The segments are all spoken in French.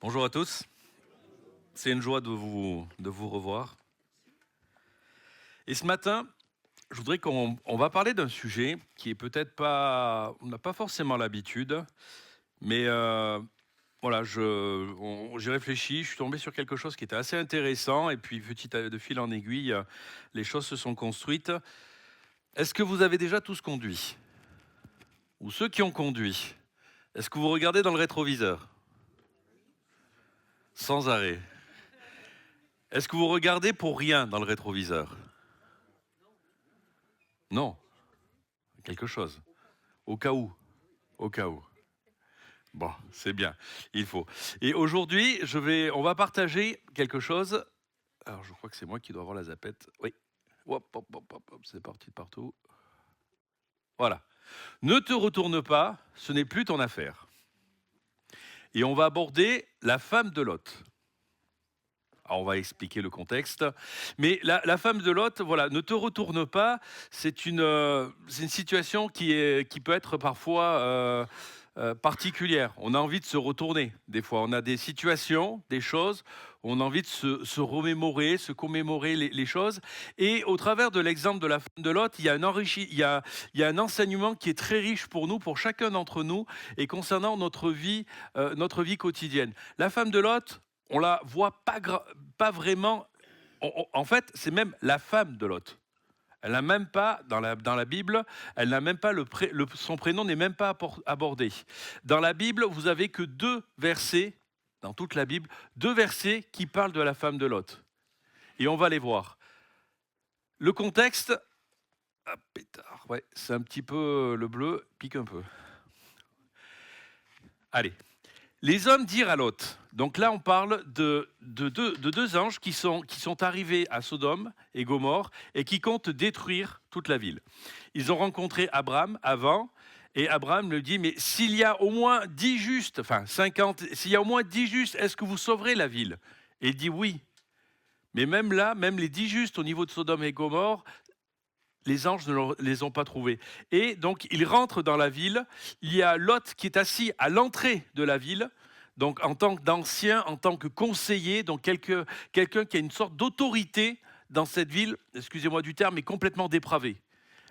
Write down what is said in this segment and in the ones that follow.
Bonjour à tous, c'est une joie de vous revoir. Et ce matin, je voudrais qu'on va parler d'un sujet qui est peut-être pas, on n'a pas forcément l'habitude, mais voilà, j'ai réfléchi, je suis tombé sur quelque chose qui était assez intéressant, et puis de fil en aiguille, les choses se sont construites. Est-ce que vous avez déjà tous conduit? Ou ceux qui ont conduit? Est-ce que vous regardez dans le rétroviseur? Sans arrêt. Est-ce que vous regardez pour rien dans le rétroviseur? Non, quelque chose. Au cas où, au cas où. Bon, c'est bien, il faut. Et aujourd'hui, on va partager quelque chose. Alors, je crois que c'est moi qui dois avoir la zapette. Oui. Hop, hop, hop, hop, hop, c'est parti de partout. Voilà. Ne te retourne pas, ce n'est plus ton affaire. Et on va aborder la femme de Lot. Alors, on va expliquer le contexte. Mais la femme de Lot, voilà, ne te retourne pas. C'est une situation qui peut être parfois particulière. On a envie de se retourner. Des fois, on a des situations, des choses, où on a envie de se remémorer, se commémorer les choses. Et au travers de l'exemple de la femme de Lot, il y a un enseignement qui est très riche pour nous, pour chacun d'entre nous, et concernant notre vie quotidienne. La femme de Lot, on la voit pas vraiment. En fait, c'est même la femme de Lot. Elle n'a même pas, dans la Bible, elle n'a même pas son prénom n'est même pas abordé. Dans la Bible, vous avez que deux versets, dans toute la Bible, deux versets qui parlent de la femme de Lot. Et on va les voir. Le contexte, ah, pétard, ouais, c'est un petit peu le bleu, pique un peu. Allez. Les hommes dirent à Lot, donc là on parle de deux anges qui sont arrivés à Sodome et Gomorre et qui comptent détruire toute la ville. Ils ont rencontré Abraham avant et Abraham lui dit, mais s'il y a au moins 10 justes, enfin 50, s'il y a au moins 10 justes, est-ce que vous sauverez la ville? Et il dit oui. Mais même là, même les 10 justes au niveau de Sodome et Gomorre, les anges ne les ont pas trouvés. Et donc, ils rentrent dans la ville. Il y a Lot qui est assis à l'entrée de la ville, donc en tant qu'ancien, en tant que conseiller, donc quelqu'un qui a une sorte d'autorité dans cette ville, excusez-moi du terme, mais complètement dépravée.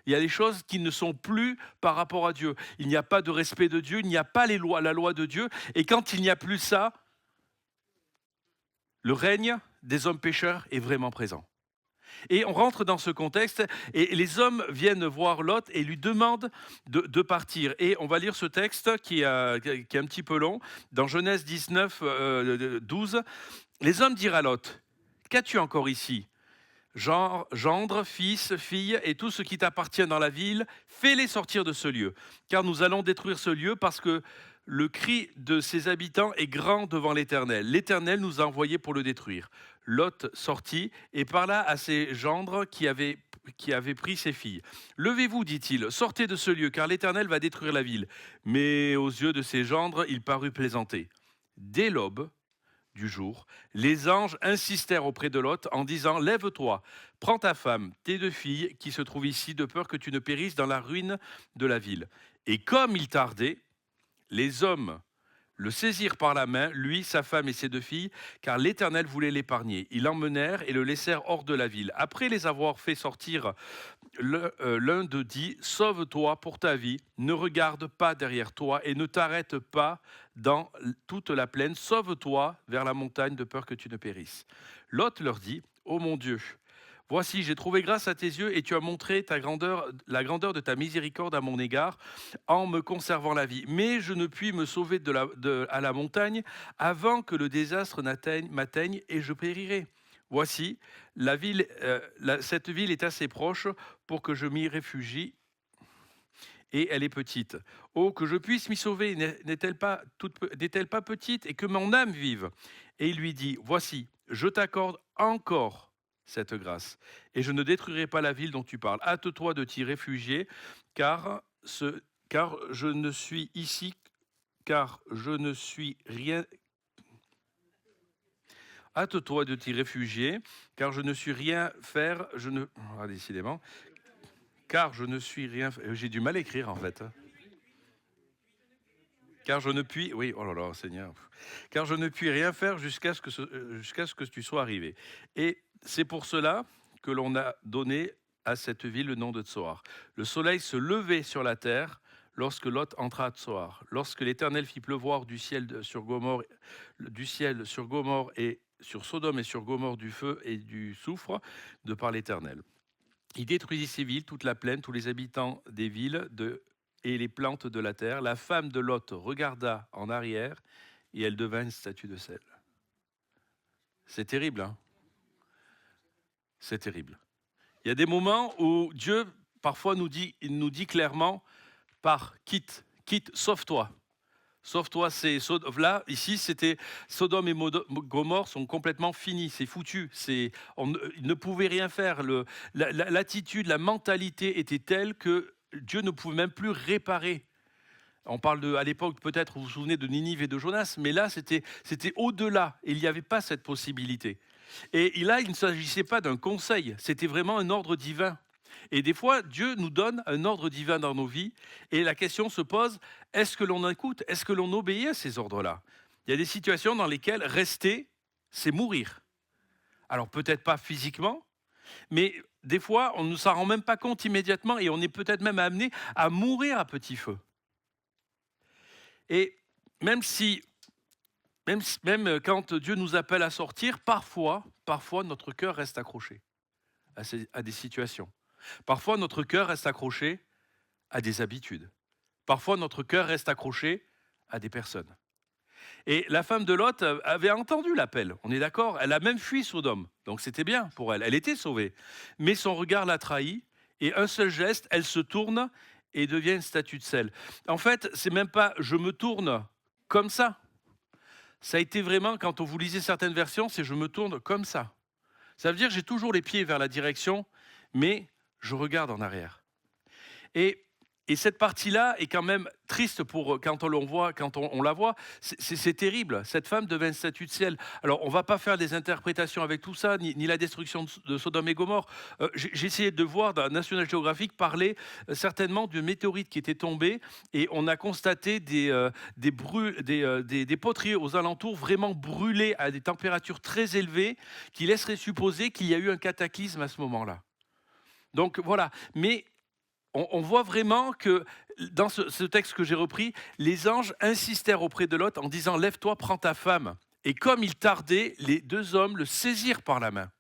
Il y a des choses qui ne sont plus par rapport à Dieu. Il n'y a pas de respect de Dieu, il n'y a pas la loi de Dieu. Et quand il n'y a plus ça, le règne des hommes pécheurs est vraiment présent. Et on rentre dans ce contexte et les hommes viennent voir Lot et lui demandent de partir. Et on va lire ce texte qui est un petit peu long. Dans Genèse 19, 12, les hommes dirent à Lot, qu'as-tu encore ici? Gendre, fils, fille et tout ce qui t'appartient dans la ville, fais-les sortir de ce lieu. Car nous allons détruire ce lieu parce que le cri de ses habitants est grand devant l'Éternel. L'Éternel nous a envoyés pour le détruire. Lot sortit et parla à ses gendres qui avaient pris ses filles. Levez-vous, dit-il, sortez de ce lieu, car l'Éternel va détruire la ville. Mais aux yeux de ses gendres, il parut plaisanter. Dès l'aube du jour, les anges insistèrent auprès de Lot en disant, lève-toi, prends ta femme, tes deux filles qui se trouvent ici, de peur que tu ne périsses dans la ruine de la ville. Et comme il tardait, les hommes le saisirent par la main, lui, sa femme et ses deux filles, car l'Éternel voulait l'épargner. Ils l'emmenèrent et le laissèrent hors de la ville. Après les avoir fait sortir, l'un d'eux dit, sauve-toi pour ta vie, ne regarde pas derrière toi et ne t'arrête pas dans toute la plaine, sauve-toi vers la montagne de peur que tu ne périsses. Lot leur dit, ô mon Dieu, voici, j'ai trouvé grâce à tes yeux et tu as montré la grandeur de ta miséricorde à mon égard en me conservant la vie. Mais je ne puis me sauver à la montagne avant que le désastre m'atteigne et je périrai. Voici, cette ville est assez proche pour que je m'y réfugie et elle est petite. Oh, que je puisse m'y sauver, n'est-elle pas petite et que mon âme vive? Et il lui dit, voici, je t'accorde encore cette grâce et je ne détruirai pas la ville dont tu parles. Hâte-toi de t'y réfugier car, car je ne suis ici, car je ne suis rien. Hâte-toi de t'y réfugier, car je ne suis rien faire, je ne. Ah, décidément, car je ne suis rien. J'ai du mal à écrire en fait. Car je ne puis, oui, oh là là, Seigneur, car je ne puis rien faire jusqu'à ce que tu sois arrivé. Et c'est pour cela que l'on a donné à cette ville le nom de Tsoar. Le soleil se levait sur la terre lorsque Lot entra à Tsoar. Lorsque l'Éternel fit pleuvoir du ciel sur Gomorre et sur Sodome et sur Gomorre du feu et du soufre de par l'Éternel. Il détruisit ces villes, toute la plaine, tous les habitants des villes et les plantes de la terre. La femme de Lot regarda en arrière et elle devint une statue de sel. C'est terrible, hein? C'est terrible. Il y a des moments où Dieu, parfois, il nous dit clairement, quitte, sauve-toi. Sauve-toi, là, ici, c'était Sodome et Gomorre sont complètement finis, c'est foutu. Ils ne pouvaient rien faire. L'attitude, la mentalité était telle que Dieu ne pouvait même plus réparer. On parle à l'époque, peut-être, vous vous souvenez de Ninive et de Jonas, mais là, c'était au-delà. Il n'y avait pas cette possibilité. Et là, il ne s'agissait pas d'un conseil, c'était vraiment un ordre divin. Et des fois, Dieu nous donne un ordre divin dans nos vies. Et la question se pose, est-ce que l'on écoute? Est-ce que l'on obéit à ces ordres-là? Il y a des situations dans lesquelles rester, c'est mourir. Alors peut-être pas physiquement, mais des fois, on ne s'en rend même pas compte immédiatement et on est peut-être même amené à mourir à petit feu. Et même quand Dieu nous appelle à sortir, parfois notre cœur reste accroché à des situations. Parfois, notre cœur reste accroché à des habitudes. Parfois, notre cœur reste accroché à des personnes. Et la femme de Lot avait entendu l'appel, on est d'accord? Elle a même fui Sodome, donc c'était bien pour elle, elle était sauvée. Mais son regard l'a trahie, et un seul geste, elle se tourne et devient une statue de sel. En fait, c'est même pas « je me tourne comme ça ». Ça a été vraiment, quand vous lisez certaines versions, c'est « je me tourne comme ça ». Ça veut dire j'ai toujours les pieds vers la direction, mais je regarde en arrière. Et cette partie-là est quand même triste quand on la voit, c'est terrible. Cette femme devint une statue de ciel. Alors, on ne va pas faire des interprétations avec tout ça, ni la destruction de Sodome et Gomorre. J'ai essayé de voir dans National Geographic parler certainement d'une météorite qui était tombée et on a constaté des poteries aux alentours vraiment brûlées à des températures très élevées qui laisseraient supposer qu'il y a eu un cataclysme à ce moment-là. Donc voilà, mais on voit vraiment que dans ce texte que j'ai repris, les anges insistèrent auprès de Lot en disant « Lève-toi, prends ta femme ». Et comme il tardait, les deux hommes le saisirent par la main.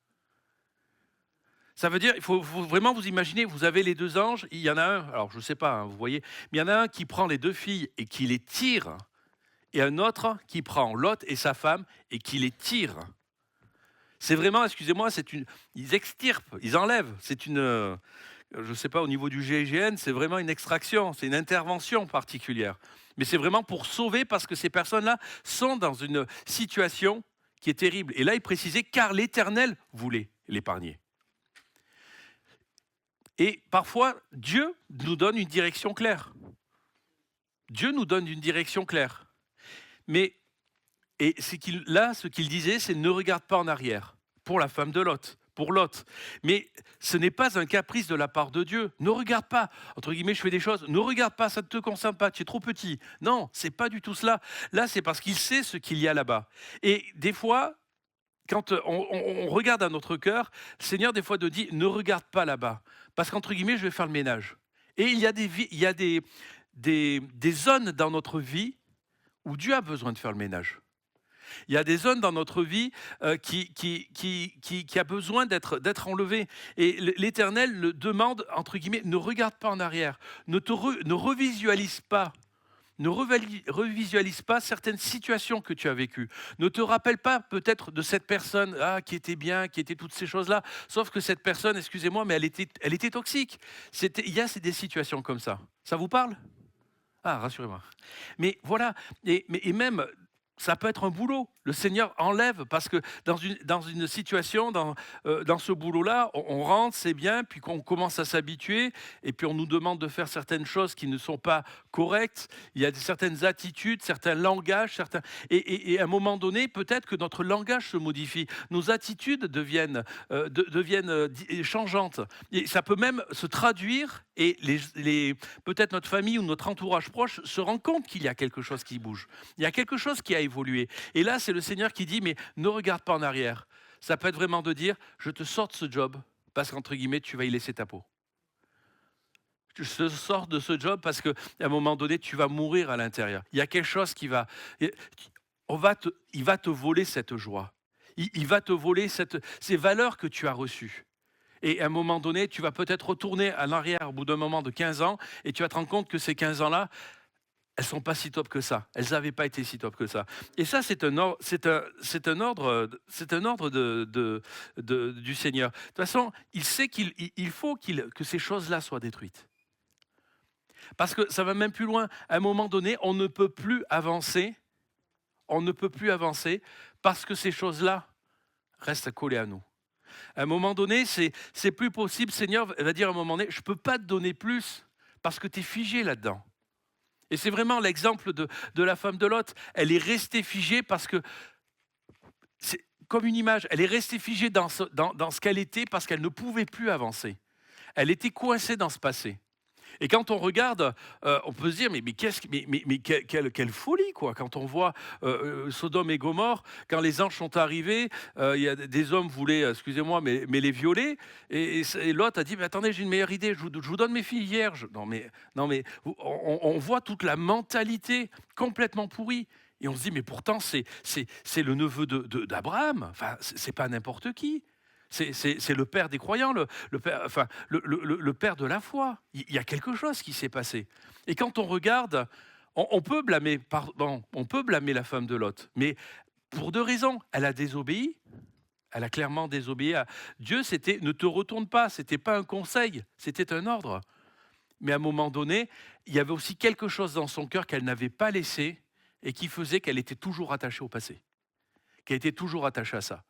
Ça veut dire, il faut vraiment vous imaginer, vous avez les deux anges, il y en a un, alors je ne sais pas, hein, vous voyez, mais il y en a un qui prend les deux filles et qui les tire, et un autre qui prend Lot et sa femme et qui les tire. C'est vraiment, excusez-moi, ils extirpent, ils enlèvent, je ne sais pas, au niveau du GIGN, c'est vraiment une extraction, c'est une intervention particulière. Mais c'est vraiment pour sauver parce que ces personnes-là sont dans une situation qui est terrible. Et là, il précisait, car l'Éternel voulait l'épargner. Et parfois, Dieu nous donne une direction claire. Dieu nous donne une direction claire. Mais, ce qu'il disait, c'est ne regarde pas en arrière, pour la femme de Lot. Pour Lot. Mais ce n'est pas un caprice de la part de Dieu. Ne regarde pas, entre guillemets, je fais des choses, ne regarde pas, ça ne te concerne pas, tu es trop petit. Non, c'est pas du tout cela. Là, c'est parce qu'il sait ce qu'il y a là-bas. Et des fois, quand on regarde à notre cœur, le Seigneur, des fois, nous dit, ne regarde pas là-bas. Parce qu'entre guillemets, je vais faire le ménage. Et il y a des zones dans notre vie où Dieu a besoin de faire le ménage. Il y a des zones dans notre vie qui a besoin d'être enlevées. Et l'Éternel le demande, entre guillemets, ne regarde pas en arrière, ne revisualise pas. Ne revisualise pas certaines situations que tu as vécues. Ne te rappelle pas peut-être de cette personne qui était bien, qui était toutes ces choses-là. Sauf que cette personne, excusez-moi, mais elle était toxique. Il y a des situations comme ça. Ça vous parle? Ah, rassurez-moi. Mais voilà, et même... Ça peut être un boulot. Le Seigneur enlève parce que dans une situation, dans ce boulot-là, on rentre, c'est bien, puis qu'on commence à s'habituer et puis on nous demande de faire certaines choses qui ne sont pas correctes. Il y a certaines attitudes, certains langages, et à un moment donné, peut-être que notre langage se modifie. Nos attitudes deviennent changeantes. Et ça peut même se traduire et peut-être notre famille ou notre entourage proche se rend compte qu'il y a quelque chose qui bouge. Il y a quelque chose qui a évolué. Et là, c'est le Seigneur qui dit, mais ne regarde pas en arrière. Ça peut être vraiment de dire, je te sors de ce job parce qu'entre guillemets, tu vas y laisser ta peau. Je te sors de ce job parce qu'à un moment donné, tu vas mourir à l'intérieur. Il y a quelque chose qui va... il va te voler cette joie. Il va te voler ces valeurs que tu as reçues. Et à un moment donné, tu vas peut-être retourner en arrière au bout d'un moment de 15 ans et tu vas te rendre compte que ces 15 ans-là, elles ne sont pas si top que ça. Elles n'avaient pas été si top que ça. Et ça, c'est un ordre du Seigneur. De toute façon, il sait qu'il faut que ces choses-là soient détruites. Parce que ça va même plus loin. À un moment donné, on ne peut plus avancer. On ne peut plus avancer parce que ces choses-là restent collées à nous. À un moment donné, c'est plus possible. Seigneur va dire à un moment donné, je ne peux pas te donner plus parce que tu es figé là-dedans. Et c'est vraiment l'exemple de la femme de Lot. Elle est restée figée parce que, c'est comme une image, elle est restée figée dans ce qu'elle était parce qu'elle ne pouvait plus avancer. Elle était coincée dans ce passé. Et quand on regarde, on peut se dire, quelle folie, quoi. Quand on voit Sodome et Gomorrhe, quand les anges sont arrivés, il y a des hommes voulaient, excusez-moi, mais les violer. Et Lot a dit, mais attendez, j'ai une meilleure idée, je vous donne mes filles vierges. Non, mais on voit toute la mentalité complètement pourrie. Et on se dit, mais pourtant, c'est le neveu d'Abraham. Enfin, c'est pas n'importe qui. C'est le père des croyants, le père de la foi. Il y a quelque chose qui s'est passé. Et quand on regarde, on peut blâmer la femme de Lot, mais pour deux raisons. Elle a désobéi, elle a clairement désobéi à Dieu. C'était ne te retourne pas, c'était pas un conseil, c'était un ordre. Mais à un moment donné, il y avait aussi quelque chose dans son cœur qu'elle n'avait pas laissé et qui faisait qu'elle était toujours attachée au passé, qu'elle était toujours attachée à ça.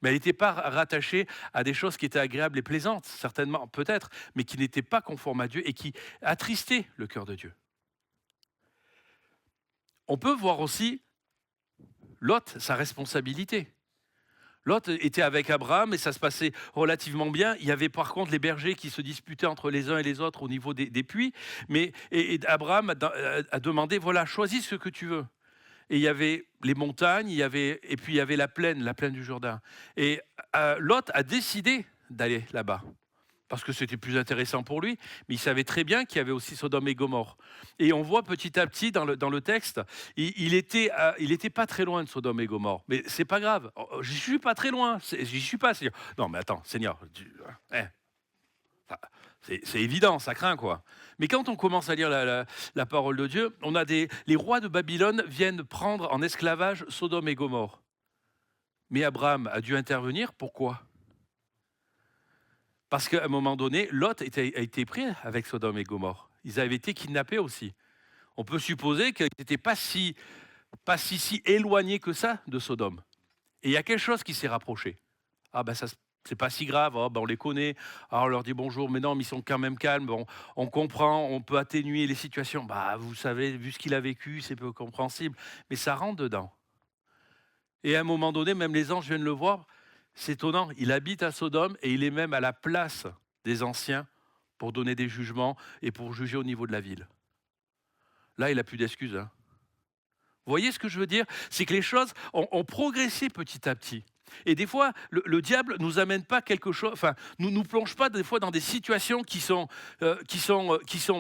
Mais elle n'était pas rattachée à des choses qui étaient agréables et plaisantes, certainement, peut-être, mais qui n'étaient pas conformes à Dieu et qui attristaient le cœur de Dieu. On peut voir aussi Lot, sa responsabilité. Lot était avec Abraham et ça se passait relativement bien. Il y avait par contre les bergers qui se disputaient entre les uns et les autres au niveau des puits. Et Abraham a demandé, voilà, choisis ce que tu veux. Et il y avait les montagnes, et puis il y avait la plaine du Jourdain. Et Lot a décidé d'aller là-bas, parce que c'était plus intéressant pour lui, mais il savait très bien qu'il y avait aussi Sodome et Gomorrhe. Et on voit petit à petit dans le texte, il était pas très loin de Sodome et Gomorrhe, mais c'est pas grave, j'y suis pas très loin, j'y suis pas. Seigneur. Non mais attends, Seigneur, c'est évident, ça craint quoi. Mais quand on commence à lire la parole de Dieu, on a les rois de Babylone viennent prendre en esclavage Sodome et Gomorrhe. Mais Abraham a dû intervenir, pourquoi? Parce qu'à un moment donné, Lot a été pris avec Sodome et Gomorrhe. Ils avaient été kidnappés aussi. On peut supposer qu'ils n'étaient pas si éloignés que ça de Sodome. Et il y a quelque chose qui s'est rapproché. Ah ben ça c'est pas si grave, oh, ben on les connaît, alors on leur dit bonjour, mais non, mais ils sont quand même calmes, on comprend, on peut atténuer les situations. Bah, vous savez, vu ce qu'il a vécu, c'est peu compréhensible, mais ça rentre dedans. Et à un moment donné, même les anges viennent le voir, c'est étonnant, il habite à Sodome et il est même à la place des anciens pour donner des jugements et pour juger au niveau de la ville. Là, il n'a plus d'excuses. Hein. Vous voyez ce que je veux dire? C'est que les choses ont progressé petit à petit. Et des fois, le diable nous amène pas quelque chose, enfin, nous plonge pas des fois dans des situations qui sont,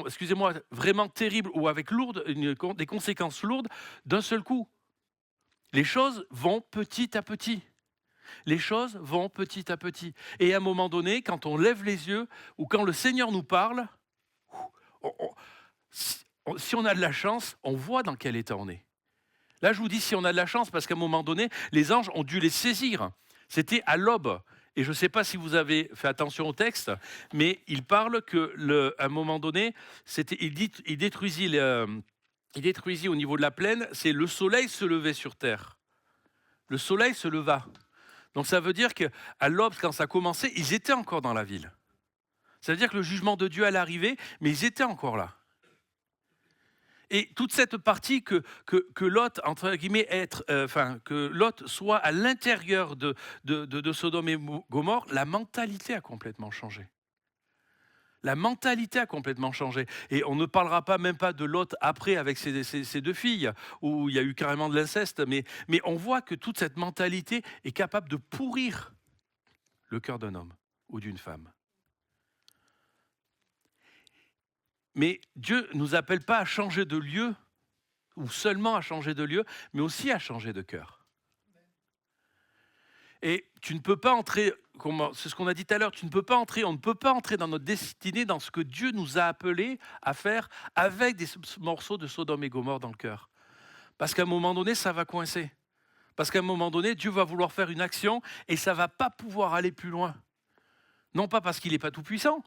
excusez-moi, vraiment terribles ou avec des conséquences lourdes d'un seul coup. Les choses vont petit à petit. Les choses vont petit à petit. Et à un moment donné, quand on lève les yeux ou quand le Seigneur nous parle, si on a de la chance, on voit dans quel état on est. Là, je vous dis si on a de la chance, parce qu'à un moment donné, les anges ont dû les saisir. C'était à l'aube. Et je ne sais pas si vous avez fait attention au texte, mais il parle qu'à un moment donné, il détruisit au niveau de la plaine, c'est le soleil se levait sur terre. le soleil se leva. Donc ça veut dire qu'à l'aube, quand ça commençait, ils étaient encore dans la ville. Ça veut dire que le jugement de Dieu allait arriver, mais ils étaient encore là. Et toute cette partie que Lot, entre guillemets, que Lot soit à l'intérieur de Sodome et Gomorrhe, la mentalité a complètement changé. La mentalité a complètement changé. Et on ne parlera pas même pas de Lot après avec ses deux filles, où il y a eu carrément de l'inceste, mais on voit que toute cette mentalité est capable de pourrir le cœur d'un homme ou d'une femme. Mais Dieu ne nous appelle pas à changer de lieu, ou seulement à changer de lieu, mais aussi à changer de cœur. Et tu ne peux pas entrer, c'est ce qu'on a dit tout à l'heure, on ne peut pas entrer dans notre destinée, dans ce que Dieu nous a appelés à faire avec des morceaux de Sodome et Gomorrhe dans le cœur. Parce qu'à un moment donné, ça va coincer. Parce qu'à un moment donné, Dieu va vouloir faire une action et ça ne va pas pouvoir aller plus loin. Non pas parce qu'il n'est pas tout-puissant,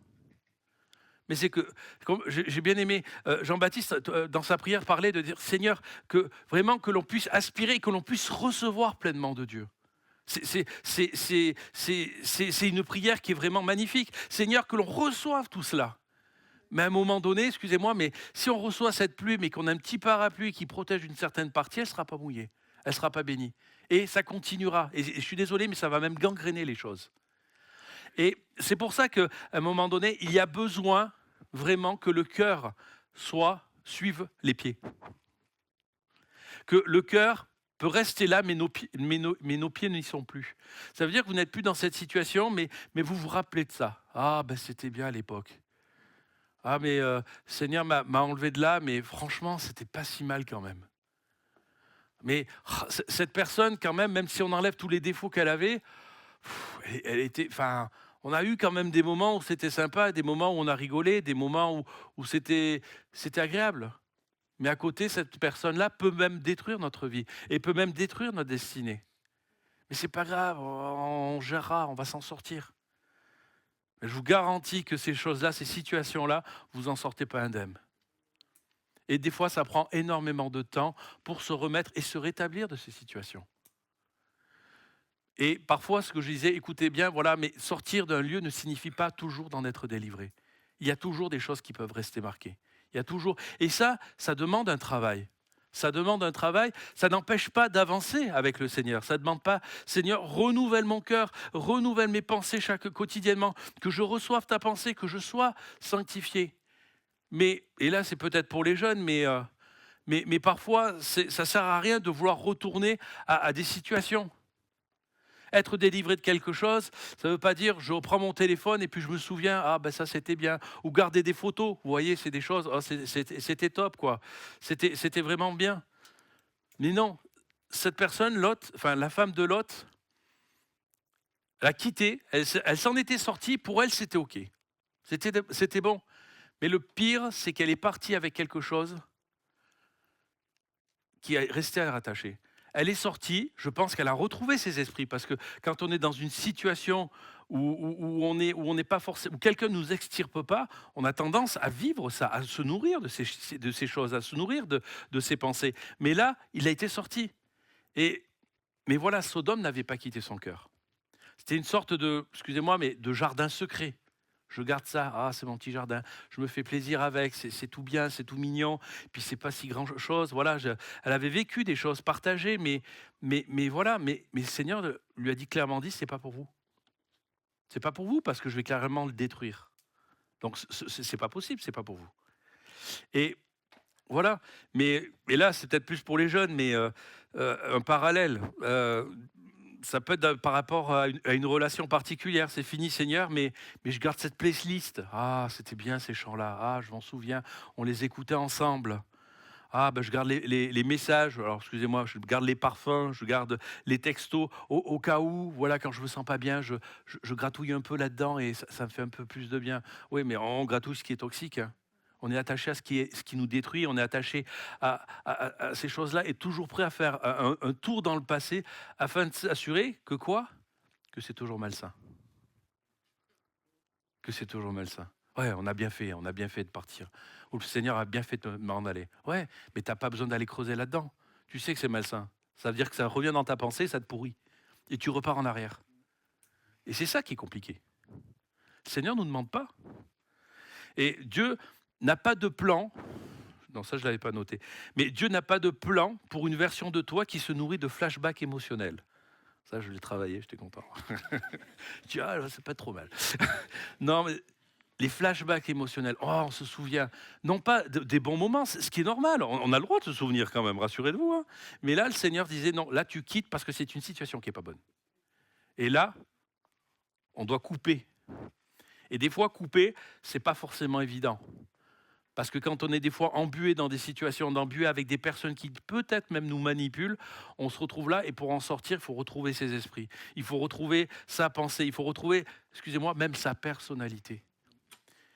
mais c'est que, comme j'ai bien aimé, Jean-Baptiste, dans sa prière, parlait de dire, Seigneur, que vraiment que l'on puisse aspirer, que l'on puisse recevoir pleinement de Dieu. C'est une prière qui est vraiment magnifique. Seigneur, que l'on reçoive tout cela. Mais à un moment donné, excusez-moi, mais si on reçoit cette pluie, mais qu'on a un petit parapluie qui protège une certaine partie, elle ne sera pas mouillée, elle ne sera pas bénie. Et ça continuera. Et je suis désolé, mais ça va même gangréner les choses. Et c'est pour ça qu'à un moment donné, il y a besoin vraiment que le cœur suive les pieds. Que le cœur peut rester là, mais nos pieds n'y sont plus. Ça veut dire que vous n'êtes plus dans cette situation, mais vous vous rappelez de ça. Ah, ben c'était bien à l'époque. Ah, mais Seigneur m'a enlevé de là, mais franchement, c'était pas si mal quand même. Mais cette personne, quand même si on enlève tous les défauts qu'elle avait, elle était, enfin, on a eu quand même des moments où c'était sympa, des moments où on a rigolé, des moments où c'était agréable. Mais à côté, cette personne-là peut même détruire notre vie et peut même détruire notre destinée. Mais c'est pas grave, on gérera, on va s'en sortir. Mais je vous garantis que ces choses-là, ces situations-là, vous n'en sortez pas indemne. Et des fois, ça prend énormément de temps pour se remettre et se rétablir de ces situations. Et parfois, ce que je disais, écoutez bien, voilà, mais sortir d'un lieu ne signifie pas toujours d'en être délivré. Il y a toujours des choses qui peuvent rester marquées. Il y a toujours, et ça demande un travail. Ça demande un travail, ça n'empêche pas d'avancer avec le Seigneur. Ça ne demande pas, Seigneur, renouvelle mon cœur, renouvelle mes pensées quotidiennement, que je reçoive ta pensée, que je sois sanctifié. Mais, et là c'est peut-être pour les jeunes, mais parfois ça ne sert à rien de vouloir retourner à des situations. Être délivré de quelque chose, ça ne veut pas dire je prends mon téléphone et puis je me souviens, ah ben ça c'était bien. Ou garder des photos, vous voyez, c'est des choses, oh, c'était top quoi. C'était vraiment bien. Mais non, cette personne, Lot, enfin la femme de Lot, elle a quitté, elle s'en était sortie, pour elle c'était ok. C'était bon. Mais le pire, c'est qu'elle est partie avec quelque chose qui est resté à rattacher. Elle est sortie, je pense qu'elle a retrouvé ses esprits, parce que quand on est dans une situation où on n'est pas forcément, où quelqu'un ne nous extirpe pas, on a tendance à vivre ça, à se nourrir de ces choses, à se nourrir de ces pensées. Mais là, il a été sorti. Mais voilà, Sodome n'avait pas quitté son cœur. C'était une sorte de, excusez-moi, mais de jardin secret. Je garde ça, ah c'est mon petit jardin, je me fais plaisir avec, c'est tout bien, c'est tout mignon, puis c'est pas si grand chose, voilà, elle avait vécu des choses partagées, mais voilà, mais le Seigneur lui a dit clairement dit, c'est pas pour vous. C'est pas pour vous parce que je vais carrément le détruire. Donc c'est pas possible, c'est pas pour vous. Et voilà, mais là c'est peut-être plus pour les jeunes, mais un parallèle. Ça peut être par rapport à une relation particulière. C'est fini, Seigneur, mais je garde cette playlist. Ah, c'était bien ces chants-là. Ah, je m'en souviens. On les écoutait ensemble. Ah, ben, je garde les messages. Alors, excusez-moi, je garde les parfums, je garde les textos au cas où, voilà, quand je me sens pas bien, je gratouille un peu là-dedans et ça me fait un peu plus de bien. Oui, mais on gratouille ce qui est toxique, hein. On est attaché à ce qui nous détruit, on est attaché à ces choses-là et toujours prêt à faire un tour dans le passé afin de s'assurer que quoi? Que c'est toujours malsain. Que c'est toujours malsain. Ouais, on a bien fait de partir. Ou le Seigneur a bien fait de m'en aller. Ouais, mais tu as pas besoin d'aller creuser là-dedans. Tu sais que c'est malsain. Ça veut dire que ça revient dans ta pensée, ça te pourrit. Et tu repars en arrière. Et c'est ça qui est compliqué. Le Seigneur ne nous demande pas. Et Dieu n'a pas de plan. Non, ça, je ne l'avais pas noté. Mais Dieu n'a pas de plan pour une version de toi qui se nourrit de flashbacks émotionnels. Ça, je l'ai travaillé, j'étais content. Tu vois, c'est pas trop mal. Non, mais les flashbacks émotionnels, oh, on se souvient, non pas des bons moments, ce qui est normal, on a le droit de se souvenir quand même, rassurez-vous. Hein. Mais là, le Seigneur disait, non, là, tu quittes parce que c'est une situation qui n'est pas bonne. Et là, on doit couper. Et des fois, couper, c'est pas forcément évident. Parce que quand on est des fois embué dans des situations d'embué avec des personnes qui peut-être même nous manipulent, on se retrouve là et pour en sortir, il faut retrouver ses esprits. Il faut retrouver sa pensée, il faut retrouver, excusez-moi, même sa personnalité.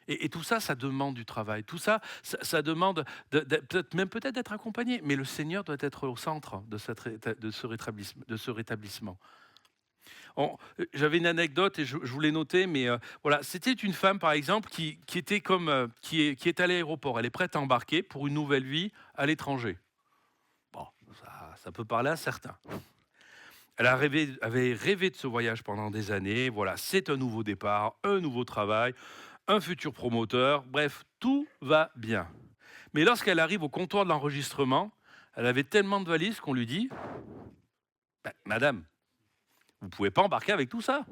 Et tout ça, ça demande du travail. Tout ça, ça demande peut-être d'être accompagné. Mais le Seigneur doit être au centre de ce rétablissement. J'avais une anecdote et je voulais noter, mais voilà, c'était une femme par exemple qui était comme qui est à l'aéroport. Elle est prête à embarquer pour une nouvelle vie à l'étranger. Bon, ça peut parler à certains. Avait rêvé de ce voyage pendant des années. Voilà, c'est un nouveau départ, un nouveau travail, un futur promoteur. Bref, tout va bien. Mais lorsqu'elle arrive au comptoir de l'enregistrement, elle avait tellement de valises qu'on lui dit ben, Madame, vous ne pouvez pas embarquer avec tout ça.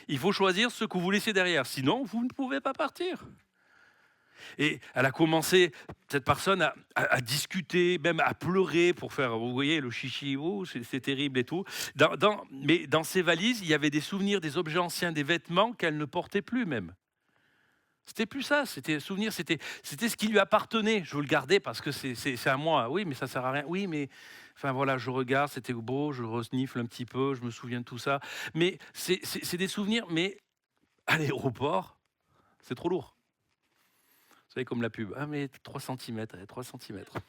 Il faut choisir ce que vous laissez derrière, sinon vous ne pouvez pas partir. Et elle a commencé, cette personne, à discuter, même à pleurer pour faire, vous voyez, le chichi, oh, c'est terrible et tout. Mais dans ses valises, il y avait des souvenirs, des objets anciens, des vêtements qu'elle ne portait plus même. C'était plus ça, c'était souvenir, c'était ce qui lui appartenait. Je veux le garder parce que c'est à moi. Oui, mais ça sert à rien. Oui, mais enfin voilà, je regarde, c'était beau, je resnifle un petit peu, je me souviens de tout ça. Mais c'est des souvenirs, mais à l'aéroport, c'est trop lourd. Vous savez, comme la pub. Ah, mais 3 centimètres, 3 centimètres.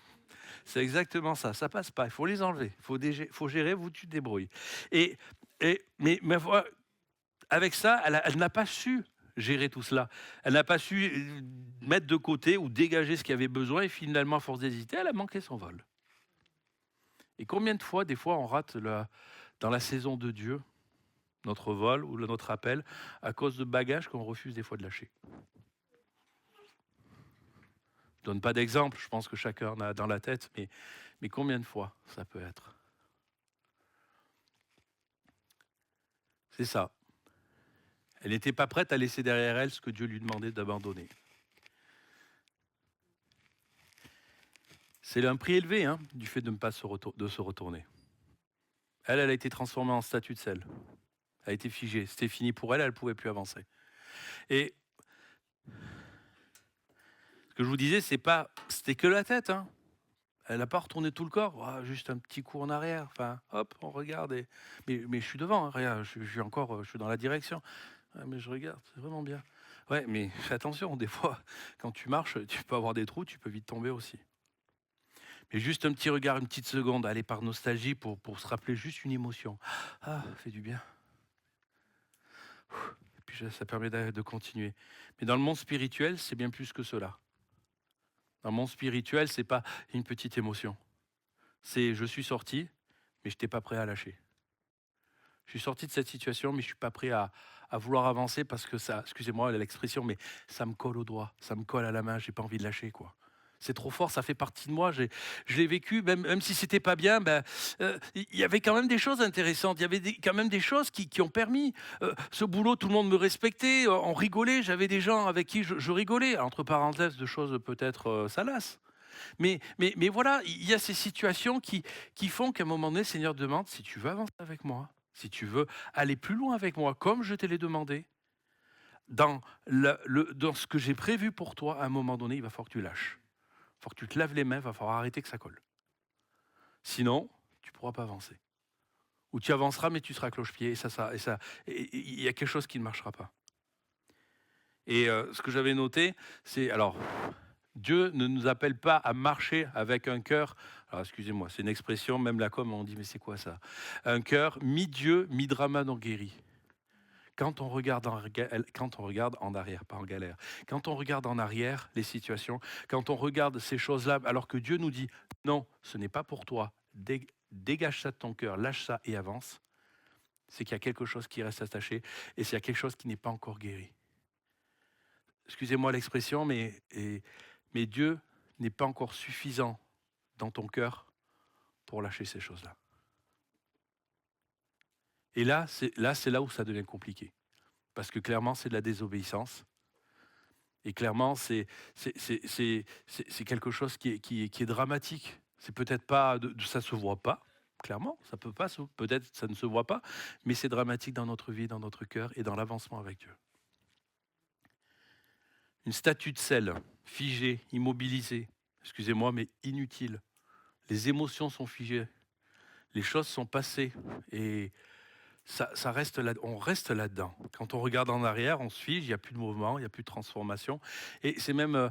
C'est exactement ça. Ça passe pas. Il faut les enlever. Faut gérer, vous, tu te débrouilles. Et, mais voilà, avec ça, elle n'a pas su gérer tout cela. Elle n'a pas su mettre de côté ou dégager ce qu'il y avait besoin. Et finalement, à force d'hésiter, elle a manqué son vol. Et combien de fois, des fois, on rate dans la saison de Dieu, notre vol ou notre appel, à cause de bagages qu'on refuse des fois de lâcher. Je ne donne pas d'exemple, je pense que chacun en a dans la tête, mais combien de fois ça peut être? C'est ça. Elle n'était pas prête à laisser derrière elle ce que Dieu lui demandait d'abandonner. C'est un prix élevé hein, du fait de ne pas se retourner. Elle a été transformée en statue de sel. Elle a été figée. C'était fini pour elle, elle ne pouvait plus avancer. Et ce que je vous disais, c'était que la tête. Hein. Elle n'a pas retourné tout le corps, juste un petit coup en arrière. Enfin, hop, on regarde. Mais je suis devant, hein, regarde, je suis dans la direction. Ah, mais je regarde, c'est vraiment bien. Ouais, mais fais attention, des fois, quand tu marches, tu peux avoir des trous, tu peux vite tomber aussi. Mais juste un petit regard, une petite seconde, aller par nostalgie pour se rappeler juste une émotion. Ah, fait du bien. Et puis ça permet de continuer. Mais dans le monde spirituel, c'est bien plus que cela. Dans le monde spirituel, c'est pas une petite émotion. C'est je suis sorti, mais je n'étais pas prêt à lâcher. Je suis sorti de cette situation, mais je ne suis pas prêt à vouloir avancer parce que ça, excusez-moi l'expression, mais ça me colle au doigt, ça me colle à la main, j'ai pas envie de lâcher, quoi. C'est trop fort, ça fait partie de moi. Je l'ai vécu, même si c'était pas bien, il y avait quand même des choses intéressantes. Il y avait quand même des choses qui ont permis. Ce boulot, tout le monde me respectait, on rigolait. J'avais des gens avec qui je rigolais. Entre parenthèses, de choses peut-être salaces. Mais voilà, il y a ces situations qui font qu'à un moment donné, le Seigneur demande si tu veux avancer avec moi, si tu veux aller plus loin avec moi, comme je te l'ai demandé, dans ce que j'ai prévu pour toi, à un moment donné, il va falloir que tu lâches. Il va falloir que tu te laves les mains, il va falloir arrêter que ça colle. Sinon, tu ne pourras pas avancer. Ou tu avanceras, mais tu seras cloche-pied, et il y a quelque chose qui ne marchera pas. Et ce que j'avais noté, c'est, alors, Dieu ne nous appelle pas à marcher avec un cœur, alors excusez-moi, c'est une expression, même la com, on dit, mais c'est quoi ça? Un cœur mi-Dieu, mi-drama non guéri. Quand on regarde en arrière, pas en galère, quand on regarde en arrière les situations, quand on regarde ces choses-là, alors que Dieu nous dit, non, ce n'est pas pour toi, dégage ça de ton cœur, lâche ça et avance, c'est qu'il y a quelque chose qui reste attaché et s'il y a quelque chose qui n'est pas encore guéri. Excusez-moi l'expression, mais Dieu n'est pas encore suffisant dans ton cœur pour lâcher ces choses-là. Et c'est là où ça devient compliqué. Parce que clairement, c'est de la désobéissance. Et clairement, c'est quelque chose qui est dramatique. C'est peut-être pas, ça se voit pas, clairement, ça peut pas, peut-être ça ne se voit pas, mais c'est dramatique dans notre vie, dans notre cœur et dans l'avancement avec Dieu. Une statue de sel, figée, immobilisée, excusez-moi, mais inutile. Les émotions sont figées, les choses sont passées et ça reste là, on reste là-dedans. Quand on regarde en arrière, on se fige, il n'y a plus de mouvement, il n'y a plus de transformation. Et c'est même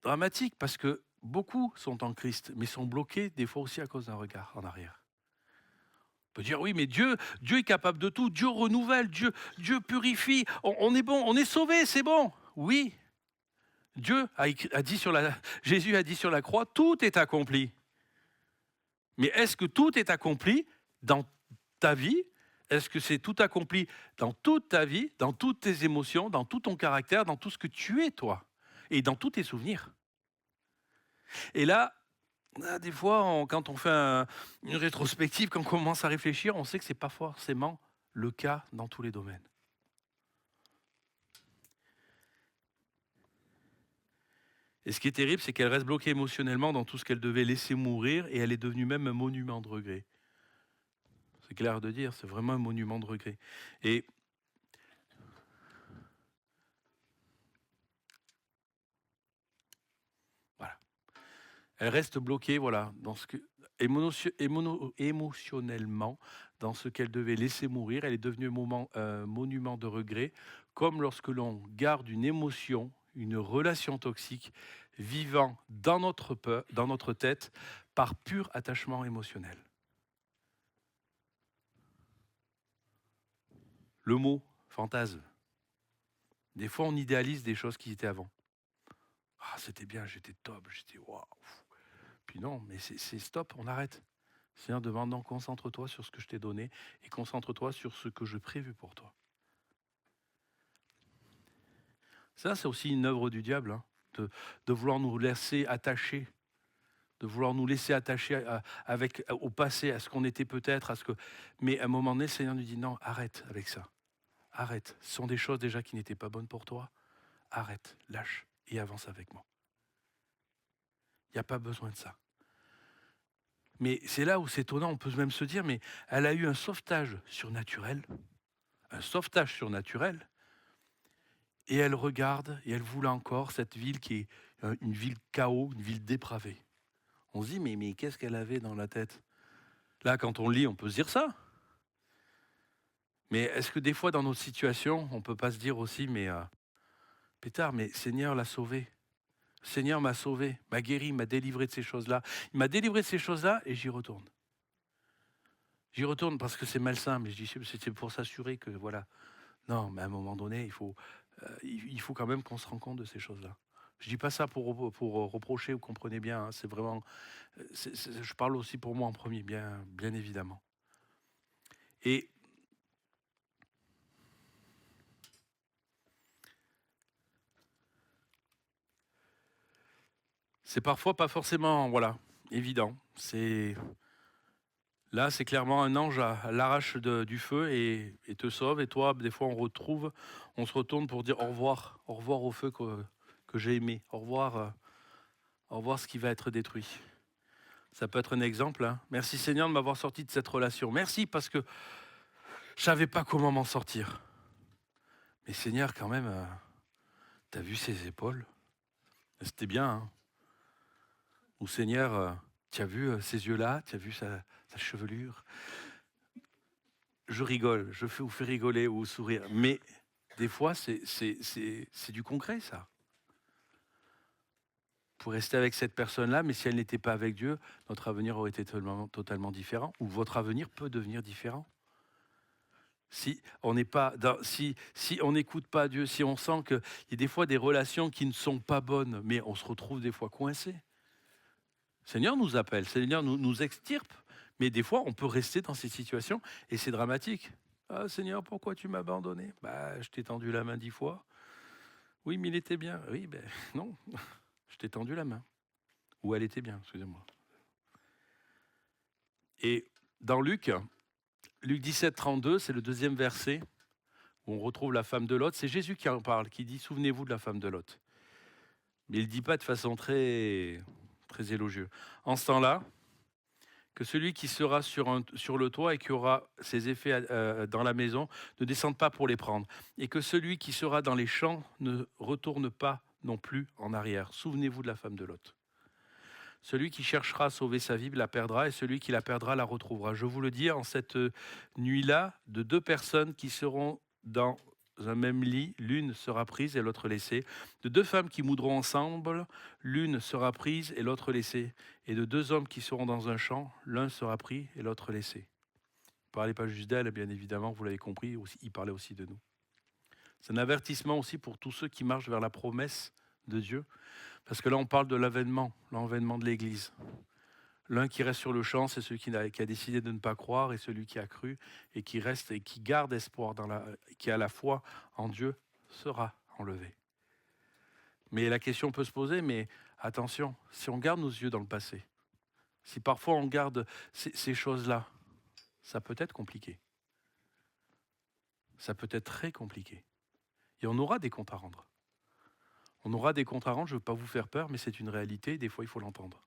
dramatique parce que beaucoup sont en Christ, mais sont bloqués des fois aussi à cause d'un regard en arrière. On peut dire oui, mais Dieu est capable de tout, Dieu renouvelle, Dieu purifie, on est bon, on est sauvé, c'est bon. Oui, Jésus a dit sur la croix, tout est accompli. Mais est-ce que tout est accompli dans ta vie? Est-ce que c'est tout accompli dans toute ta vie, dans toutes tes émotions, dans tout ton caractère, dans tout ce que tu es toi et dans tous tes souvenirs? Et là, des fois, quand on fait une rétrospective, quand on commence à réfléchir, on sait que ce n'est pas forcément le cas dans tous les domaines. Et ce qui est terrible, c'est qu'elle reste bloquée émotionnellement dans tout ce qu'elle devait laisser mourir et elle est devenue même un monument de regret. C'est clair de dire, c'est vraiment un monument de regret. Et voilà. Elle reste bloquée, voilà, dans ce que, émotionnellement, dans ce qu'elle devait laisser mourir. Elle est devenue un monument de regret, comme lorsque l'on garde une émotion, une relation toxique, vivant dans notre tête, par pur attachement émotionnel. Le mot fantasme. Des fois, on idéalise des choses qui étaient avant. Ah, c'était bien, j'étais top, j'étais waouh. Puis non, mais c'est stop, on arrête. Seigneur, demandant, concentre-toi sur ce que je t'ai donné et concentre-toi sur ce que je prévu pour toi. Ça, c'est aussi une œuvre du diable, hein, de vouloir nous laisser attachés, de vouloir nous laisser attachés au passé, à ce qu'on était peut-être, mais à un moment donné, le Seigneur nous dit non, arrête avec ça. Arrête. Ce sont des choses déjà qui n'étaient pas bonnes pour toi. Arrête, lâche et avance avec moi. Il n'y a pas besoin de ça. Mais c'est là où c'est étonnant, on peut même se dire, mais elle a eu un sauvetage surnaturel, et elle regarde, et elle voulait encore cette ville qui est une ville chaos, une ville dépravée. On se dit, mais qu'est-ce qu'elle avait dans la tête? Là, quand on lit, on peut se dire ça. Mais est-ce que des fois, dans notre situation, on ne peut pas se dire aussi, mais pétard, mais Seigneur l'a sauvé. Seigneur m'a sauvé, m'a guéri, m'a délivré de ces choses-là. Il m'a délivré de ces choses-là et j'y retourne. J'y retourne parce que c'est malsain, mais je dis c'est pour s'assurer que voilà. Non, mais à un moment donné, il faut quand même qu'on se rende compte de ces choses-là. Je dis pas ça pour reprocher, vous comprenez bien, hein, c'est vraiment, je parle aussi pour moi en premier, bien évidemment. Et c'est parfois pas forcément, voilà, évident. Là, c'est clairement un ange à l'arrache du feu et te sauve. Et toi, des fois, on se retourne pour dire au revoir au feu que j'ai aimé, au revoir ce qui va être détruit. Ça peut être un exemple, hein. Merci Seigneur de m'avoir sorti de cette relation. Merci parce que je savais pas comment m'en sortir. Mais Seigneur, quand même, t'as vu ses épaules? C'était bien, hein. Ou Seigneur, tu as vu ses yeux-là? Tu as vu sa chevelure? Je rigole, vous fais rigoler ou sourire. Mais des fois, c'est du concret, ça. Pour rester avec cette personne-là, mais si elle n'était pas avec Dieu, notre avenir aurait été totalement différent, ou votre avenir peut devenir différent. Si on n'est pas si on n'écoute pas Dieu, si on sent qu'il y a des fois des relations qui ne sont pas bonnes, mais on se retrouve des fois coincé. Seigneur nous appelle, Seigneur nous extirpe, mais des fois, on peut rester dans ces situations et c'est dramatique. Ah Seigneur, pourquoi tu m'as abandonné? Bah, je t'ai tendu la main 10 fois. Oui, mais il était bien. Oui, ben non, je t'ai tendu la main. Ou elle était bien, excusez-moi. Et dans Luc 17, 32, c'est le deuxième verset où on retrouve la femme de Lot. C'est Jésus qui en parle, qui dit souvenez-vous de la femme de Lot. Mais il ne dit pas de façon très, très élogieuse. En ce temps-là, que celui qui sera sur le toit et qui aura ses effets dans la maison ne descende pas pour les prendre. Et que celui qui sera dans les champs ne retourne pas non plus en arrière. Souvenez-vous de la femme de Lot. Celui qui cherchera à sauver sa vie la perdra, et celui qui la perdra la retrouvera. Je vous le dis, en cette nuit-là, de deux personnes qui seront dans un même lit, l'une sera prise et l'autre laissée. De deux femmes qui moudront ensemble, l'une sera prise et l'autre laissée. Et de deux hommes qui seront dans un champ, l'un sera pris et l'autre laissé. Il ne parlait pas juste d'elle, bien évidemment, vous l'avez compris, il parlait aussi de nous. C'est un avertissement aussi pour tous ceux qui marchent vers la promesse de Dieu. Parce que là, on parle de l'avènement de l'Église. L'un qui reste sur le champ, c'est celui qui a décidé de ne pas croire, et celui qui a cru et qui reste et qui garde espoir, qui a la foi en Dieu, sera enlevé. Mais la question peut se poser, mais attention, si on garde nos yeux dans le passé, si parfois on garde ces choses-là, ça peut être compliqué. Ça peut être très compliqué. Et on aura des comptes à rendre. On aura des comptes à rendre, je ne veux pas vous faire peur, mais c'est une réalité, des fois il faut l'entendre.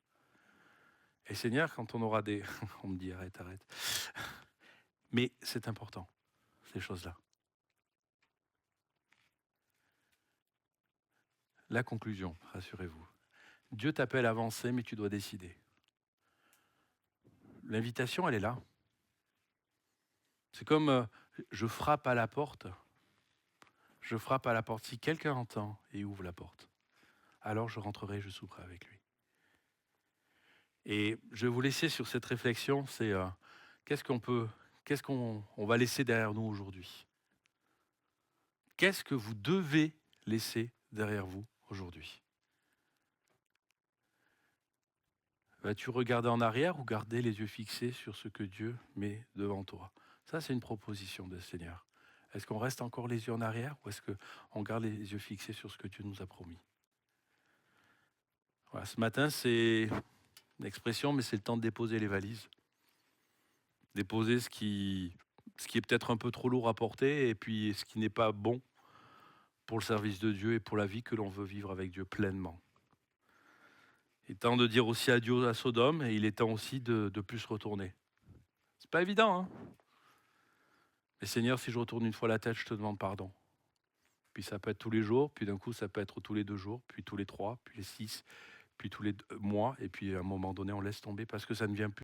Et Seigneur, quand on aura des... on me dit arrête. Mais c'est important, ces choses-là. La conclusion, rassurez-vous. Dieu t'appelle à avancer, mais tu dois décider. L'invitation, elle est là. C'est comme je frappe à la porte. Je frappe à la porte. Si quelqu'un entend et ouvre la porte, alors je rentrerai, je souperai avec lui. Et je vais vous laisser sur cette réflexion, c'est qu'est-ce qu'on va laisser derrière nous aujourd'hui? Qu'est-ce que vous devez laisser derrière vous aujourd'hui? Vas-tu regarder en arrière ou garder les yeux fixés sur ce que Dieu met devant toi? Ça, c'est une proposition de Seigneur. Est-ce qu'on reste encore les yeux en arrière ou est-ce qu'on garde les yeux fixés sur ce que Dieu nous a promis? Voilà, ce matin, c'est une expression, mais c'est le temps de déposer les valises. Déposer ce qui est peut-être un peu trop lourd à porter et puis ce qui n'est pas bon pour le service de Dieu et pour la vie que l'on veut vivre avec Dieu pleinement. Il est temps de dire aussi adieu à Sodome et il est temps aussi de plus retourner. C'est pas évident, hein? Mais Seigneur, si je retourne une fois la tête, je te demande pardon. Puis ça peut être tous les jours, puis d'un coup ça peut être tous les 2 jours, puis tous les 3, puis les 6, puis tous les mois, et puis à un moment donné on laisse tomber parce que ça ne vient plus.